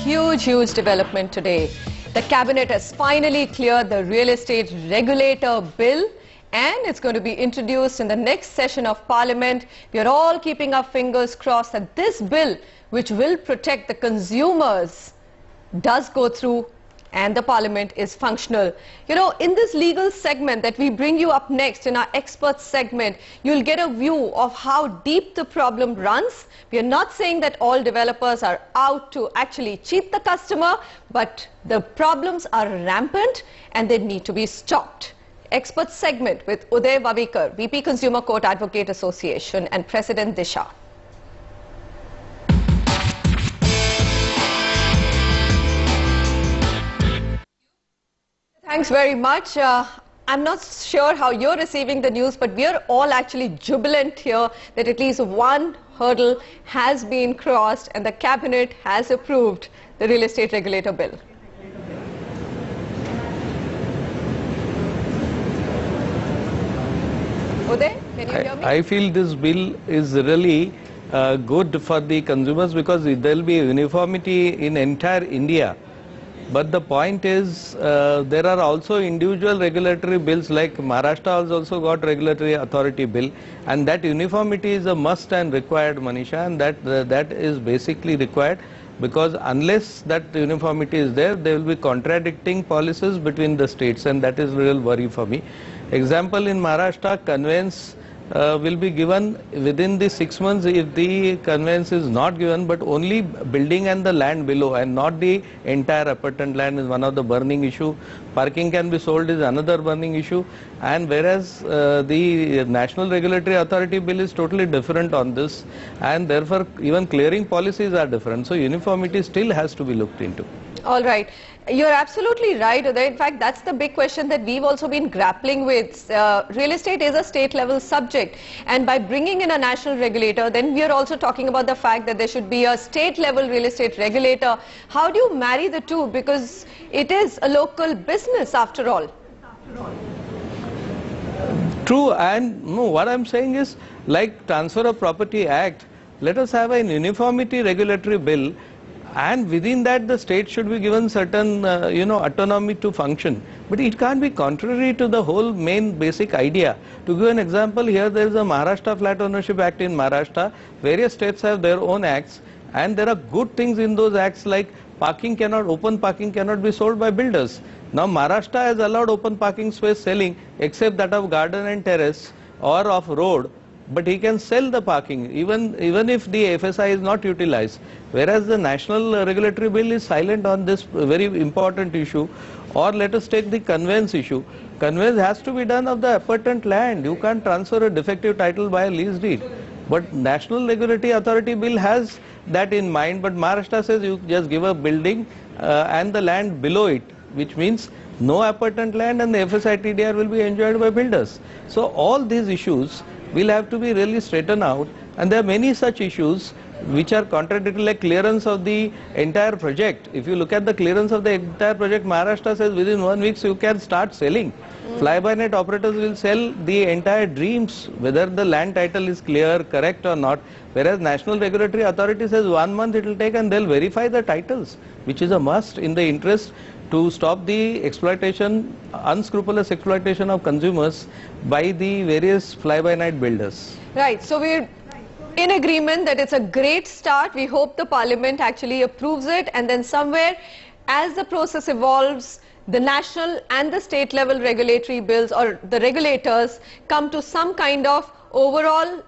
huge development today. The cabinet has finally cleared the real estate regulator bill, and it's going to be introduced in the next session of Parliament. We are all keeping our fingers crossed that this bill, which will protect the consumers, does go through and the Parliament is functional. You know, in this legal segment that we bring you up next in our expert segment, you'll get a view of how deep the problem runs. We are not saying that all developers are out to actually cheat the customer, but the problems are rampant and they need to be stopped. Expert segment with Uday Wavikar, VP Consumer Court Advocate Association and President Disha. Thanks very much. I'm not sure how you're receiving the news, but we are all actually jubilant here that at least one hurdle has been crossed and the cabinet has approved the real estate regulator bill. Uday, can you hear me? I feel this bill is really good for the consumers because there will be uniformity in entire India. But the point is, there are also individual regulatory bills, like Maharashtra has also got regulatory authority bill, and that uniformity is a must and required, Manisha, and that is basically required, because unless that uniformity is there, there will be contradicting policies between the states, and that is real worry for me. Example, in Maharashtra, conveyance will be given within the 6 months if the conveyance is not given, but only building and the land below and not the entire appurtenant land is one of the burning issue. Parking can be sold is another burning issue, and whereas the National Regulatory Authority bill is totally different on this, and therefore even clearing policies are different. So uniformity still has to be looked into. All right. You're absolutely right, Uday. In fact, that's the big question that we've also been grappling with. Real estate is a state-level subject, and by bringing in a national regulator, then we are also talking about the fact that there should be a state-level real estate regulator. How do you marry the two? Because it is a local business after all. True, and no, what I'm saying is, like Transfer of Property Act, let us have an uniformity regulatory bill, and within that the state should be given certain autonomy to function, but it can't be contrary to the whole main basic idea. To give an example, here there is a Maharashtra Flat Ownership Act in Maharashtra. Various states have their own acts, and there are good things in those acts, like open parking cannot be sold by builders. Now Maharashtra has allowed open parking space selling except that of garden and terrace or of road, but he can sell the parking even if the FSI is not utilized, whereas the national regulatory bill is silent on this very important issue. Or let us take the conveyance issue. Conveyance has to be done of the appurtenant land. You can't transfer a defective title by a lease deed. But National Regulatory Authority bill has that in mind, but Maharashtra says you just give a building and the land below it, which means no appurtenant land, and the FSI TDR will be enjoyed by builders. So all these issues will have to be really straightened out, and there are many such issues which are contradictory, like clearance of the entire project. If you look at the clearance of the entire project, Maharashtra says within 1 week you can start selling. Fly-by-night operators will sell the entire dreams, whether the land title is clear, correct or not, whereas National Regulatory Authority says 1 month it will take and they'll verify the titles, which is a must in the interest to stop the exploitation, unscrupulous exploitation of consumers by the various fly-by-night builders. Right. So we're in agreement that it's a great start. We hope the Parliament actually approves it, and then somewhere as the process evolves, the national and the state level regulatory bills or the regulators come to some kind of overall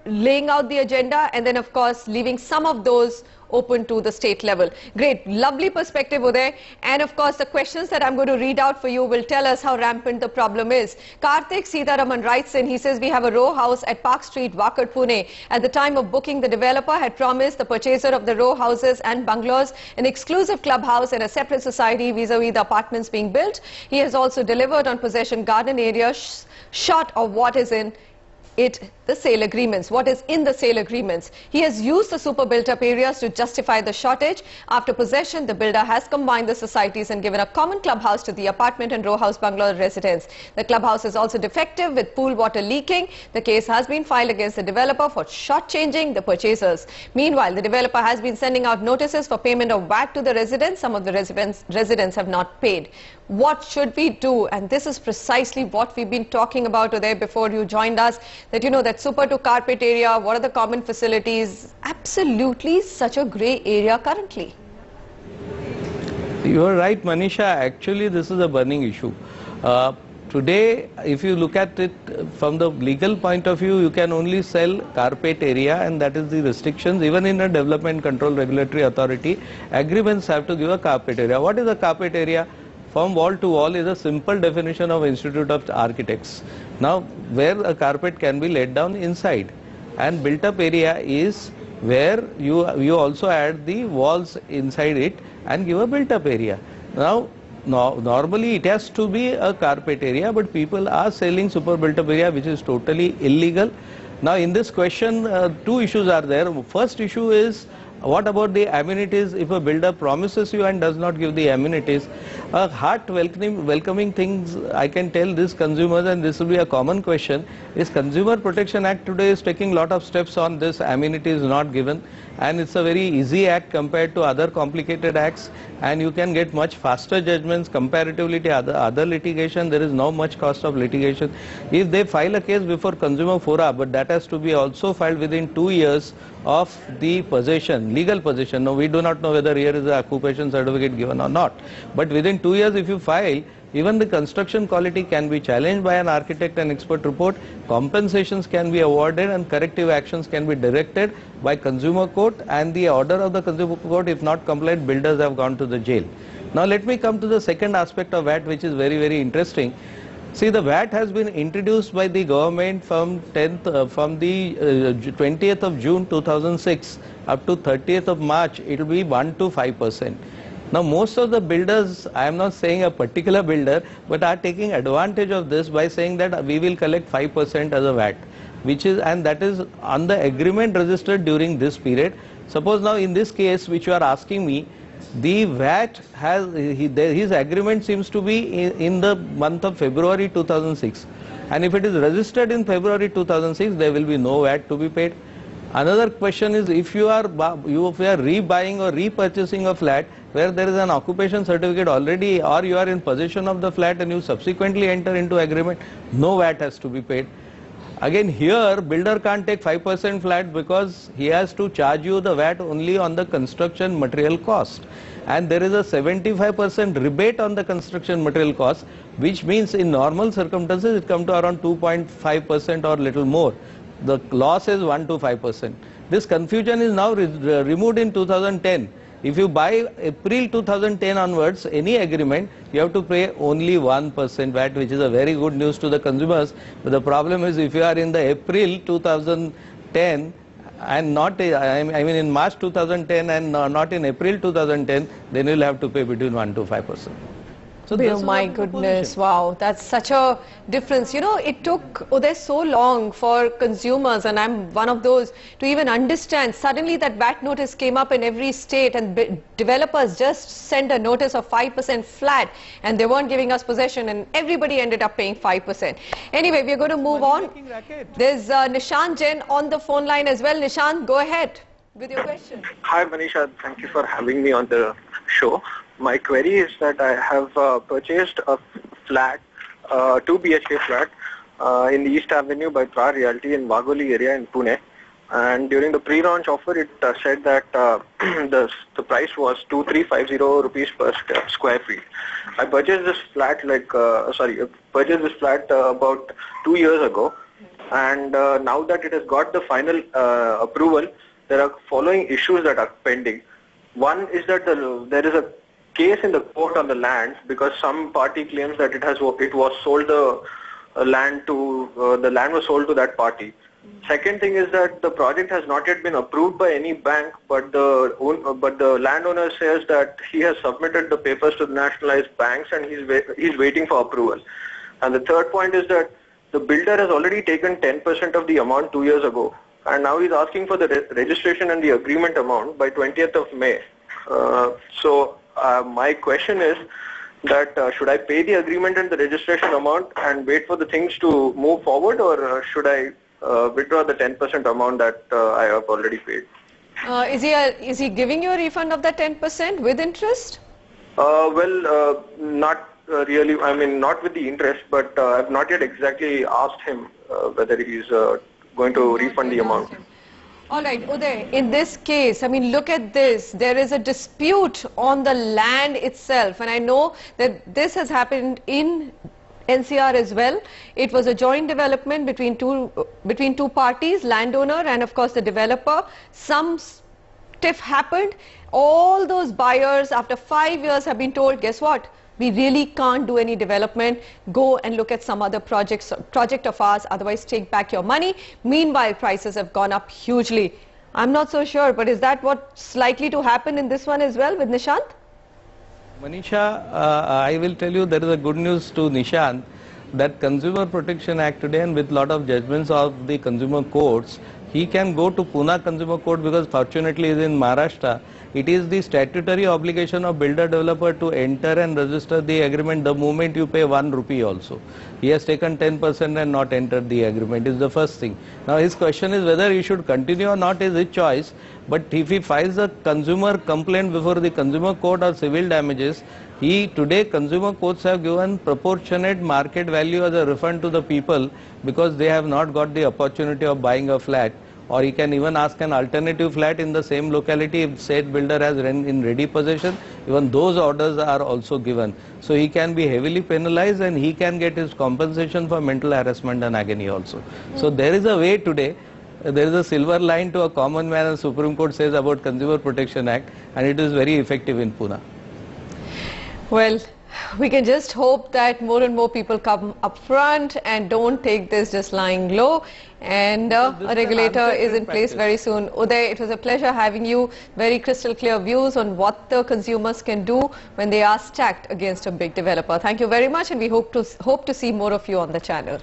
laying out the agenda, and then of course leaving some of those open to the state level. Great, lovely perspective, Uday. And of course the questions that I'm going to read out for you will tell us how rampant the problem is. Karthik Sitaraman writes in, he says, we have a row house at Park Street, Wakad, Pune. At the time of booking, the developer had promised the purchaser of the row houses and bungalows an exclusive clubhouse and a separate society vis-a-vis the apartments being built. He has also delivered on possession garden area short of what is in it. the sale agreements, what is in the sale agreements. He has used the super built-up areas to justify the shortage. After possession, the builder has combined the societies and given a common clubhouse to the apartment and row house bungalow residents. The clubhouse is also defective with pool water leaking. The case has been filed against the developer for shortchanging the purchasers. Meanwhile, the developer has been sending out notices for payment of VAT to the residents. Some of the residents have not paid. What should we do? And this is precisely what we've been talking about today before you joined us, that that super to carpet area, what are the common facilities? Absolutely such a grey area currently. You are right, Manisha. Actually, this is a burning issue. Today, if you look at it from the legal point of view, you can only sell carpet area, and that is the restrictions. Even in a development control regulatory authority, agreements have to give a carpet area. What is a carpet area? From wall to wall is a simple definition of Institute of Architects. Now, where a carpet can be laid down inside, and built up area is where you also add the walls inside it and give a built up area. Now, normally it has to be a carpet area, but people are selling super built up area, which is totally illegal. Now, in this question, two issues are there. First issue is, what about the amenities? If a builder promises you and does not give the amenities, a heart welcoming things, I can tell this consumers, and this will be a common question, is Consumer Protection Act today is taking a lot of steps on this amenities not given, and it's a very easy act compared to other complicated acts, and you can get much faster judgments comparatively to other litigation. There is no much cost of litigation. If they file a case before Consumer Fora, but that has to be also filed within 2 years of the possession, legal possession. Now, we do not know whether here is an occupation certificate given or not, but within 2 years if you file, even the construction quality can be challenged by an architect and expert report, compensations can be awarded, and corrective actions can be directed by consumer court, and the order of the consumer court, if not complied, builders have gone to the jail. Now let me come to the second aspect of VAT, which is very, very interesting. See, the VAT has been introduced by the government from the 20th of June 2006 up to 30th of March. It will be 1 to 5%. Now, most of the builders, I am not saying a particular builder, but are taking advantage of this by saying that we will collect 5% as a VAT, and that is on the agreement registered during this period. Suppose now in this case which you are asking me, the VAT his agreement seems to be in the month of February 2006, and if it is registered in February 2006, there will be no VAT to be paid. Another question is, if you are rebuying or repurchasing a flat where there is an occupation certificate already, or you are in possession of the flat and you subsequently enter into agreement, no VAT has to be paid. Again, here builder can't take 5% flat because he has to charge you the VAT only on the construction material cost, and there is a 75% rebate on the construction material cost, which means in normal circumstances it comes to around 2.5% or little more. The loss is 1 to 5%. This confusion is now removed in 2010. If you buy April 2010 onwards any agreement, you have to pay only 1% VAT, which is a very good news to the consumers. But the problem is, if you are in the April 2010 and not, I mean in March 2010 and not in April 2010, then you will have to pay between 1 to 5%. So oh my goodness, wow, that's such a difference. It took Uday so long for consumers, and I'm one of those, to even understand. Suddenly that VAT notice came up in every state, and developers just sent a notice of 5% flat, and they weren't giving us possession, and everybody ended up paying 5%. Anyway, we're going to move on. There's Nishant Jain on the phone line as well. Nishant, go ahead with your question. Hi Manisha, thank you for having me on the show. My query is that I have purchased a flat, 2 BHK flat in the East Avenue by Pra Realty in Wagholi area in Pune. And during the pre-launch offer, it said that the price was 2350 rupees per square feet. I purchased this flat about 2 years ago, and now that it has got the final approval, there are following issues that are pending. One is that there is a case in the court on the land because some party claims that the land was sold to that party. Second thing is that the project has not yet been approved by any bank, but the landowner says that he has submitted the papers to the nationalized banks and he's waiting for approval. And the third point is that the builder has already taken 10% of the amount 2 years ago, and now he's asking for the registration and the agreement amount by 20th of May. So my question is that should I pay the agreement and the registration amount and wait for the things to move forward, or should I withdraw the 10% amount that I have already paid? Is he giving you a refund of that 10% with interest? Not really. I mean, not with the interest, but I've not yet exactly asked him whether he's going to refund the amount. All right, Uday, in this case, I mean, look at this. There is a dispute on the land itself, and I know that this has happened in NCR as well. It was a joint development between two parties, landowner and of course the developer. Some tiff happened. All those buyers after 5 years have been told, guess what? We really can't do any development. Go and look at some other project of ours, otherwise take back your money. Meanwhile, prices have gone up hugely. I'm not so sure, but is that what's likely to happen in this one as well with Nishant? Manisha, I will tell you there is a good news to Nishant that Consumer Protection Act today, and with lot of judgments of the consumer courts, he can go to Pune Consumer Court because fortunately he is in Maharashtra. It is the statutory obligation of builder developer to enter and register the agreement the moment you pay 1 rupee also. He has taken 10% and not entered the agreement is the first thing. Now his question is whether he should continue or not is his choice, but if he files a consumer complaint before the consumer court or civil damages, today consumer courts have given proportionate market value as a refund to the people because they have not got the opportunity of buying a flat, or he can even ask an alternative flat in the same locality if said builder has in ready possession. Even those orders are also given. So he can be heavily penalized and he can get his compensation for mental harassment and agony also. So there is a way today. There is a silver line to a common man, as Supreme Court says about Consumer Protection Act, and it is very effective in Pune. Well, we can just hope that more and more people come up front and don't take this just lying low, and a regulator is in place very soon. Uday, it was a pleasure having you. Very crystal clear views on what the consumers can do when they are stacked against a big developer. Thank you very much, and we hope to see more of you on the channel.